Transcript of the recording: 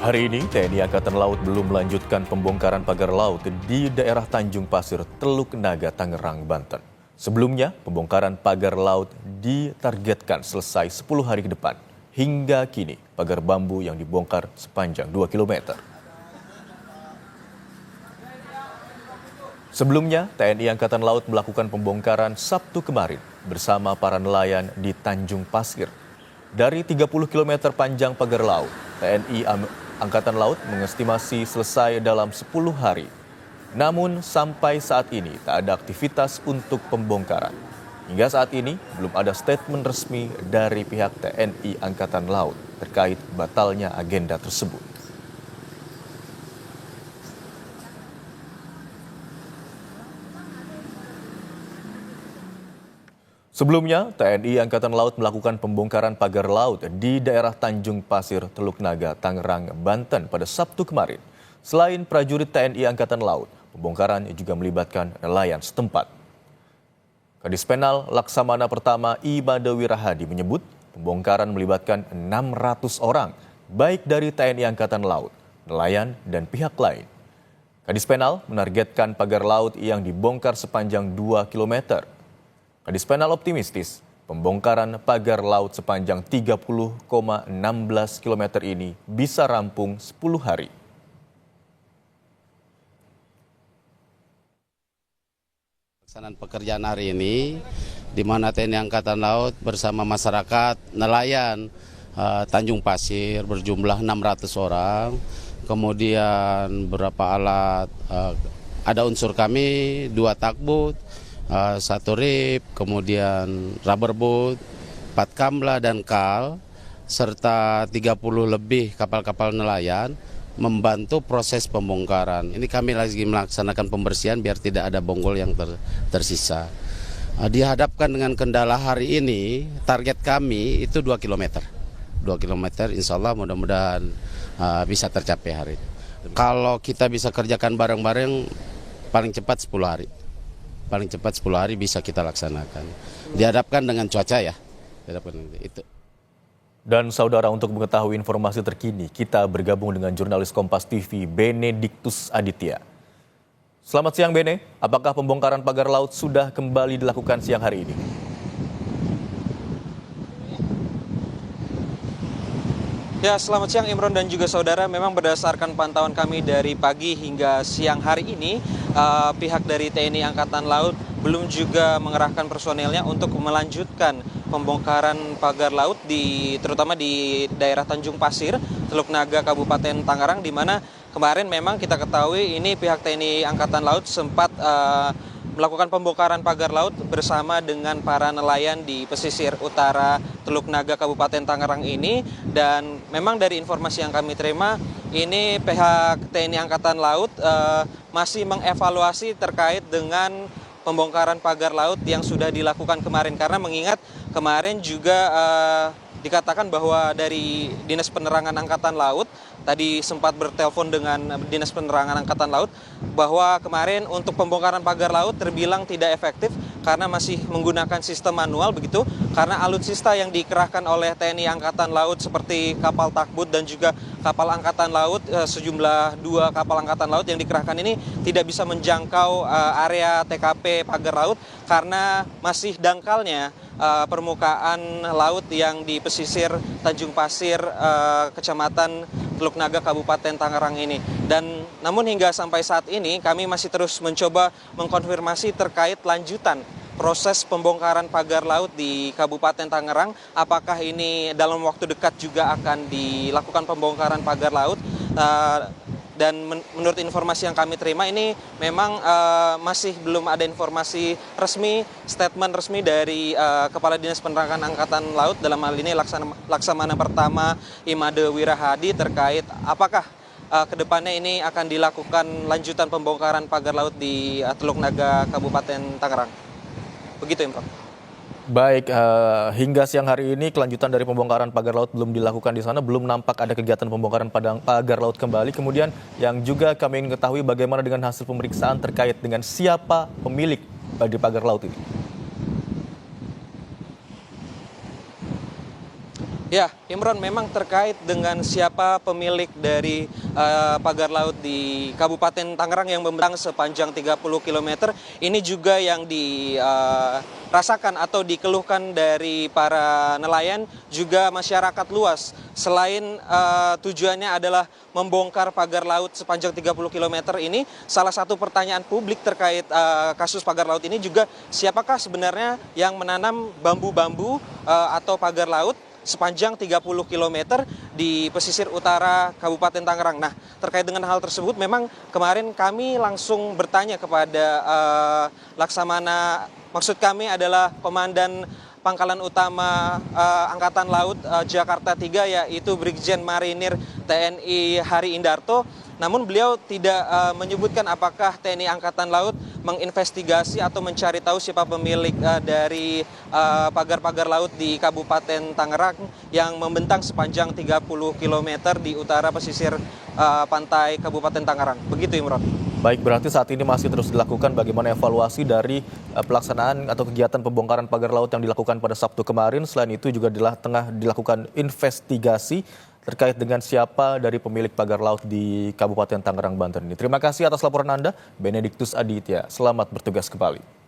Hari ini, TNI Angkatan Laut belum melanjutkan pembongkaran pagar laut di daerah Tanjung Pasir, Teluk Naga, Tangerang, Banten. Sebelumnya, pembongkaran pagar laut ditargetkan selesai 10 hari ke depan. Hingga kini, pagar bambu yang dibongkar sepanjang 2 km. Sebelumnya, TNI Angkatan Laut melakukan pembongkaran Sabtu kemarin bersama para nelayan di Tanjung Pasir. Dari 30 km panjang pagar laut, TNI Angkatan Laut mengestimasi selesai dalam 10 hari. Namun sampai saat ini tak ada aktivitas untuk pembongkaran. Hingga saat ini belum ada statement resmi dari pihak TNI Angkatan Laut terkait batalnya agenda tersebut. Sebelumnya, TNI Angkatan Laut melakukan pembongkaran pagar laut di daerah Tanjung Pasir, Teluk Naga, Tangerang, Banten pada Sabtu kemarin. Selain prajurit TNI Angkatan Laut, pembongkaran juga melibatkan nelayan setempat. Kadis Penal Laksamana Pertama Imade Wirahadi menyebut pembongkaran melibatkan 600 orang, baik dari TNI Angkatan Laut, nelayan, dan pihak lain. Kadis Penal menargetkan pagar laut yang dibongkar sepanjang 2 km. Kadis Penal optimistis pembongkaran pagar laut sepanjang 30,16 km ini bisa rampung 10 hari. Pelaksanaan pekerjaan hari ini, di mana TNI Angkatan Laut bersama masyarakat nelayan Tanjung Pasir berjumlah 600 orang, kemudian beberapa alat, ada unsur kami, 2 tugboat, 1 rib, kemudian rubber boat, 4 kamla dan kal, serta 30 lebih kapal-kapal nelayan membantu proses pembongkaran. Ini kami lagi melaksanakan pembersihan biar tidak ada bonggol yang tersisa. Dihadapkan dengan kendala hari ini, target kami itu 2 km. 2 km insya Allah mudah-mudahan bisa tercapai hari ini. Kalau kita bisa kerjakan bareng-bareng, paling cepat 10 hari. Paling cepat 10 hari bisa kita laksanakan. Dihadapkan dengan cuaca ya. Itu. Dan saudara, untuk mengetahui informasi terkini, kita bergabung dengan jurnalis Kompas TV Benediktus Aditya. Selamat siang Bene, apakah pembongkaran pagar laut sudah kembali dilakukan siang hari ini? Ya, selamat siang Imron dan juga saudara. Memang berdasarkan pantauan kami dari pagi hingga siang hari ini, pihak dari TNI Angkatan Laut belum juga mengerahkan personelnya untuk melanjutkan pembongkaran pagar laut terutama di daerah Tanjung Pasir, Teluk Naga, Kabupaten Tangerang, di mana kemarin memang kita ketahui ini pihak TNI Angkatan Laut sempat melakukan pembongkaran pagar laut bersama dengan para nelayan di pesisir utara Teluk Naga Kabupaten Tangerang ini. Dan memang dari informasi yang kami terima, ini pihak TNI Angkatan Laut masih mengevaluasi terkait dengan pembongkaran pagar laut yang sudah dilakukan kemarin. Karena mengingat kemarin juga dikatakan bahwa dari Dinas Penerangan Angkatan Laut, tadi sempat bertelepon dengan Dinas Penerangan Angkatan Laut, bahwa kemarin untuk pembongkaran pagar laut terbilang tidak efektif karena masih menggunakan sistem manual begitu, karena alutsista yang dikerahkan oleh TNI Angkatan Laut seperti kapal tugboat dan juga kapal Angkatan Laut, sejumlah 2 kapal Angkatan Laut yang dikerahkan ini tidak bisa menjangkau area TKP pagar laut karena masih dangkalnya permukaan laut yang di pesisir Tanjung Pasir, Kecamatan Teluk Naga, Kabupaten Tangerang ini. Dan namun hingga sampai saat ini kami masih terus mencoba mengkonfirmasi terkait lanjutan proses pembongkaran pagar laut di Kabupaten Tangerang. Apakah ini dalam waktu dekat juga akan dilakukan pembongkaran pagar laut? Dan menurut informasi yang kami terima ini memang masih belum ada informasi resmi, statement resmi dari Kepala Dinas Penerangan Angkatan Laut, dalam hal ini Laksamana Pertama Imade Wirahadi, terkait apakah kedepannya ini akan dilakukan lanjutan pembongkaran pagar laut di Teluk Naga Kabupaten Tangerang. Begitu Imron. Baik, hingga siang hari ini kelanjutan dari pembongkaran pagar laut belum dilakukan di sana, belum nampak ada kegiatan pembongkaran pagar laut kembali. Kemudian yang juga kami ingin ketahui bagaimana dengan hasil pemeriksaan terkait dengan siapa pemilik dari pagar laut ini. Ya, Imron, memang terkait dengan siapa pemilik dari pagar laut di Kabupaten Tangerang yang membentang sepanjang 30 km, ini juga yang dirasakan atau dikeluhkan dari para nelayan, juga masyarakat luas. Selain tujuannya adalah membongkar pagar laut sepanjang 30 km ini, salah satu pertanyaan publik terkait kasus pagar laut ini juga siapakah sebenarnya yang menanam bambu-bambu atau pagar laut sepanjang 30 km di pesisir utara Kabupaten Tangerang. Nah, terkait dengan hal tersebut memang kemarin kami langsung bertanya kepada Laksamana, maksud kami adalah Komandan Pangkalan Utama Angkatan Laut Jakarta 3, yaitu Brigjen Marinir TNI Hari Indarto. Namun beliau tidak menyebutkan apakah TNI Angkatan Laut menginvestigasi atau mencari tahu siapa pemilik dari pagar-pagar laut di Kabupaten Tangerang yang membentang sepanjang 30 km di utara pesisir pantai Kabupaten Tangerang. Begitu, Imron. Baik, berarti saat ini masih terus dilakukan bagaimana evaluasi dari pelaksanaan atau kegiatan pembongkaran pagar laut yang dilakukan pada Sabtu kemarin. Selain itu juga tengah dilakukan investigasi terkait dengan siapa dari pemilik pagar laut di Kabupaten Tangerang, Banten ini. Terima kasih atas laporan Anda, Benediktus Aditya. Selamat bertugas kembali.